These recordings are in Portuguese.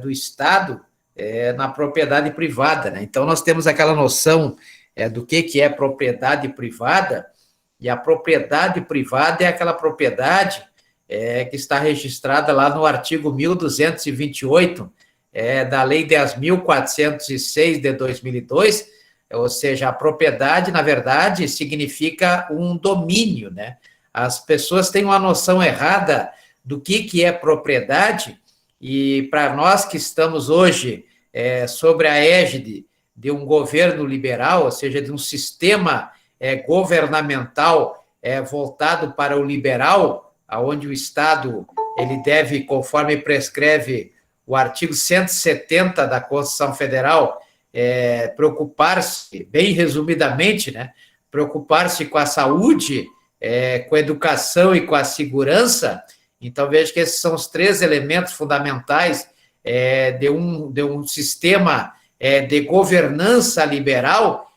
do Estado na propriedade privada, né? Então, nós temos aquela noção do que é propriedade privada, e a propriedade privada é aquela propriedade que está registrada lá no artigo 1228 da Lei 10.406 de 2002, ou seja, a propriedade, na verdade, significa um domínio, né? As pessoas têm uma noção errada do que é propriedade, e para nós que estamos hoje sobre a égide de um governo liberal, ou seja, de um sistema governamental voltado para o liberal, onde o Estado ele deve, conforme prescreve o artigo 170 da Constituição Federal, preocupar-se, bem resumidamente, né, preocupar-se com a saúde, com a educação e com a segurança. Então, vejo que esses são os três elementos fundamentais de um sistema de governança liberal,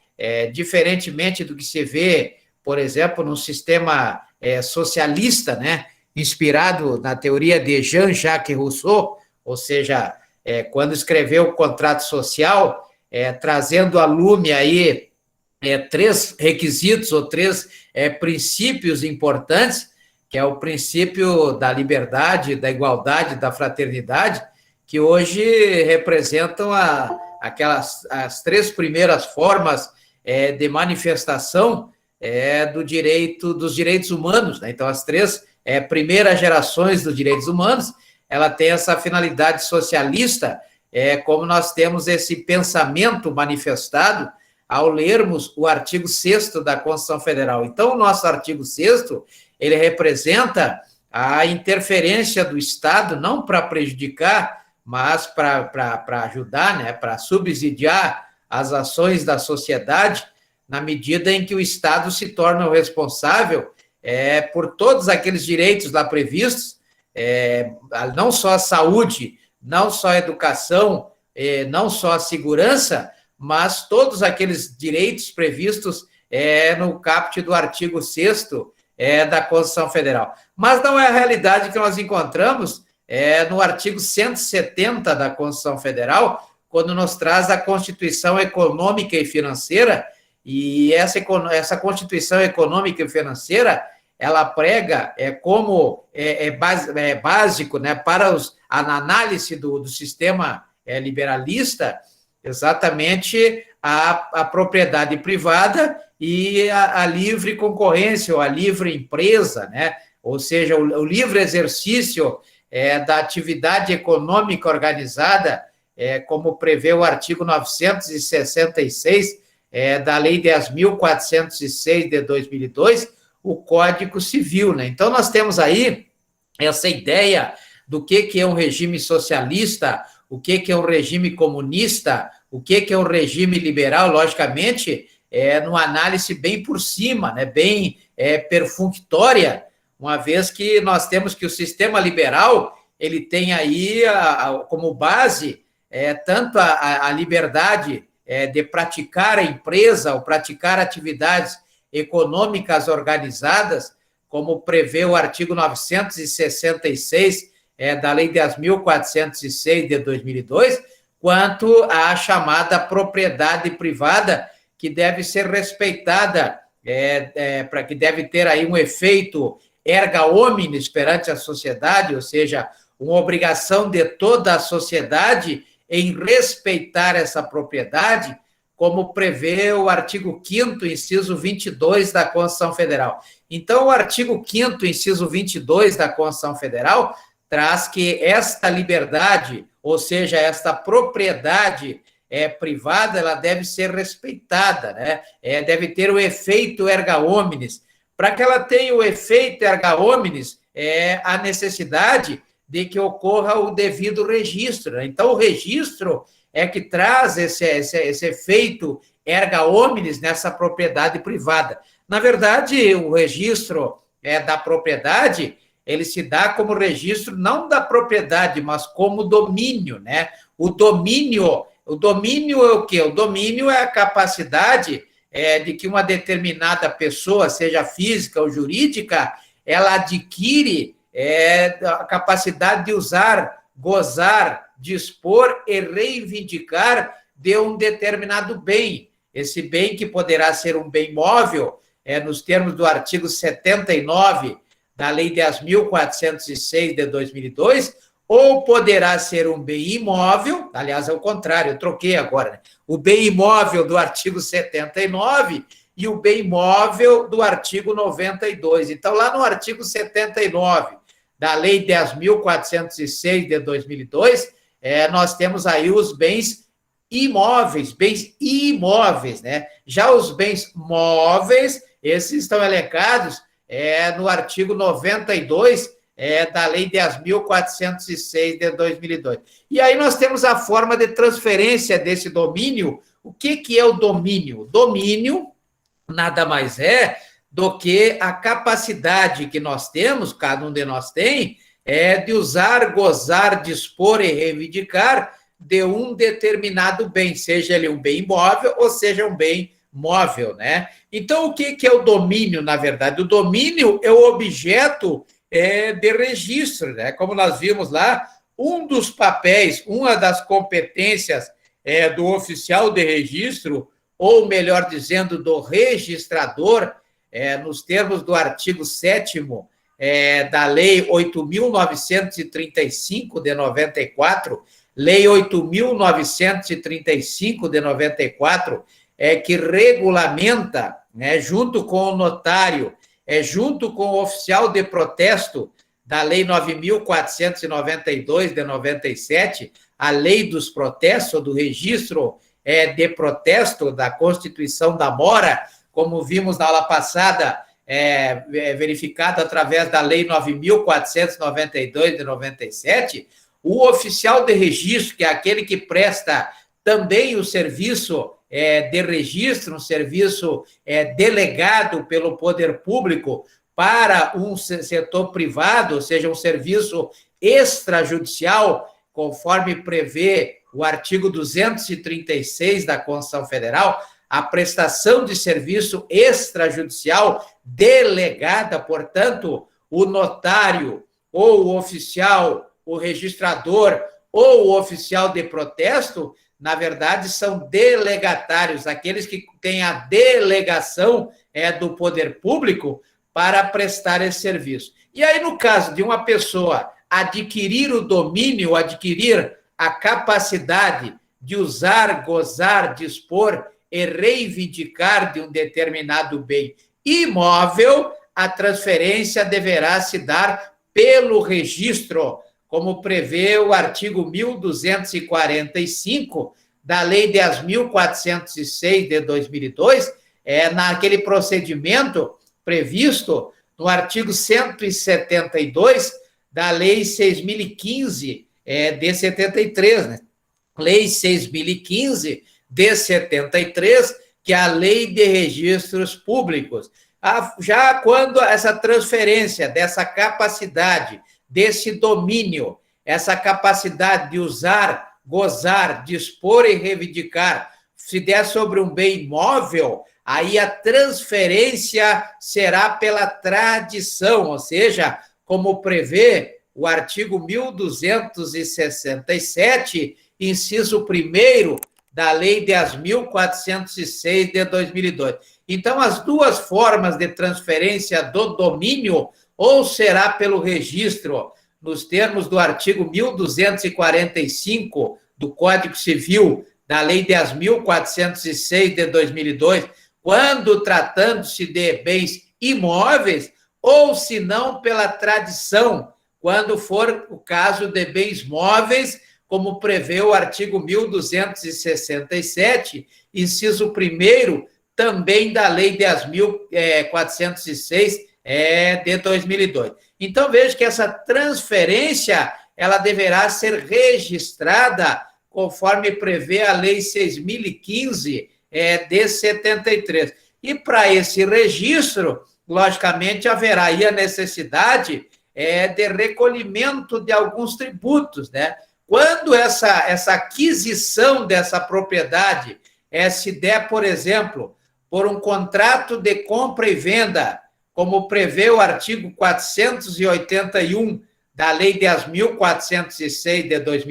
diferentemente do que se vê, por exemplo, num sistema socialista, né, inspirado na teoria de Jean-Jacques Rousseau, ou seja, quando escreveu o contrato social, trazendo a lume aí três requisitos ou três princípios importantes, que é o princípio da liberdade, da igualdade, da fraternidade, que hoje representam as três primeiras formas de manifestação dos direitos humanos, né? Então, as três primeiras gerações dos direitos humanos, ela tem essa finalidade socialista, como nós temos esse pensamento manifestado ao lermos o artigo 6º da Constituição Federal. Então, o nosso artigo 6º, ele representa a interferência do Estado, não para prejudicar, mas para ajudar, né, para subsidiar as ações da sociedade, na medida em que o Estado se torna o responsável por todos aqueles direitos lá previstos, não só a saúde, não só a educação, não só a segurança, mas todos aqueles direitos previstos no caput do artigo 6º da Constituição Federal. Mas não é a realidade que nós encontramos no artigo 170 da Constituição Federal, quando nos traz a Constituição Econômica e Financeira, e essa Constituição Econômica e Financeira, ela prega como básico, né, para a análise do sistema liberalista, exatamente a propriedade privada e a livre concorrência, ou a livre empresa, né? Ou seja, o livre exercício da atividade econômica organizada, como prevê o artigo 966 da Lei 10.406 de 2002, o Código Civil, né? Então, nós temos aí essa ideia do que é um regime socialista, o que é um regime comunista, o que é um regime liberal, logicamente, numa análise bem por cima, né, bem perfunctória, uma vez que nós temos que o sistema liberal, ele tem aí como base tanto a liberdade de praticar a empresa ou praticar atividades econômicas organizadas, como prevê o artigo 966 da Lei 10.406 de 2002, quanto à chamada propriedade privada, que deve ser respeitada, para que deve ter aí um efeito erga omnes perante a sociedade, ou seja, uma obrigação de toda a sociedade em respeitar essa propriedade, como prevê o artigo 5º, inciso 22 da Constituição Federal. Então, o artigo 5º, inciso 22 da Constituição Federal, traz que esta liberdade, ou seja, esta propriedade privada, ela deve ser respeitada, né? Deve ter o efeito erga omnes. Para que ela tenha o efeito erga omnes, a necessidade de que ocorra o devido registro, né? Então, o registro que traz esse efeito erga omnes nessa propriedade privada. Na verdade, o registro da propriedade, ele se dá como registro não da propriedade, mas como domínio, né? O domínio é o quê? O domínio é a capacidade de que uma determinada pessoa, seja física ou jurídica, ela adquire a capacidade de usar, gozar dispor e reivindicar de um determinado bem. Esse bem que poderá ser um bem móvel, nos termos do artigo 79 da Lei 10.406 de 2002, ou poderá ser um bem imóvel, aliás, é o contrário, eu troquei agora, né? O bem imóvel do artigo 79 e o bem móvel do artigo 92. Então, lá no artigo 79 da Lei 10.406 de 2002, nós temos aí os bens imóveis, né? Já os bens móveis, esses estão elencados no artigo 92 da Lei 10.406 de 2002. E aí nós temos a forma de transferência desse domínio. O que é o domínio? Domínio nada mais é do que a capacidade que nós temos, cada um de nós tem, de usar, gozar, dispor e reivindicar de um determinado bem, seja ele um bem imóvel ou seja um bem móvel, né? Então, o que é o domínio, na verdade? O domínio é o objeto de registro, né? Como nós vimos lá, um dos papéis, uma das competências do oficial de registro, ou melhor dizendo, do registrador, nos termos do artigo 7º da Lei 8.935 de 94, Lei 8.935 de 94, que regulamenta, né, junto com o notário, junto com o oficial de protesto da Lei 9.492 de 97, a Lei dos Protestos, do registro de protesto da Constituição da Mora, como vimos na aula passada, verificado através da Lei 9.492 de 97, o oficial de registro, que é aquele que presta também o serviço de registro, um serviço delegado pelo poder público para um setor privado, ou seja, um serviço extrajudicial, conforme prevê o artigo 236 da Constituição Federal, a prestação de serviço extrajudicial delegada, portanto, o notário ou o oficial, o registrador ou o oficial de protesto, na verdade, são delegatários, aqueles que têm a delegação do poder público para prestar esse serviço. E aí, no caso de uma pessoa adquirir o domínio, adquirir a capacidade de usar, gozar, dispor e reivindicar de um determinado bem imóvel, a transferência deverá se dar pelo registro, como prevê o artigo 1245 da Lei 10.406 de 2002, naquele procedimento previsto no artigo 172 da Lei 6.015 de 73, né? Lei 6.015 de 73, que é a Lei de Registros Públicos. Já quando essa transferência dessa capacidade, desse domínio, essa capacidade de usar, gozar, dispor e reivindicar, se der sobre um bem imóvel, aí a transferência será pela tradição, ou seja, como prevê o artigo 1267, inciso 1º da Lei 10.406 de 2002. Então, as duas formas de transferência do domínio, ou será pelo registro, nos termos do artigo 1245 do Código Civil, da Lei 10.406 de 2002, quando tratando-se de bens imóveis, ou se não pela tradição, quando for o caso de bens móveis, como prevê o artigo 1267, inciso 1º, também da Lei 10.406 de 2002. Então, veja que essa transferência, ela deverá ser registrada conforme prevê a Lei 6.015 de 73. E para esse registro, logicamente, haverá aí a necessidade de recolhimento de alguns tributos, né? Quando essa aquisição dessa propriedade se der, por exemplo, por um contrato de compra e venda, como prevê o artigo 481 da Lei 10.406 de 2000,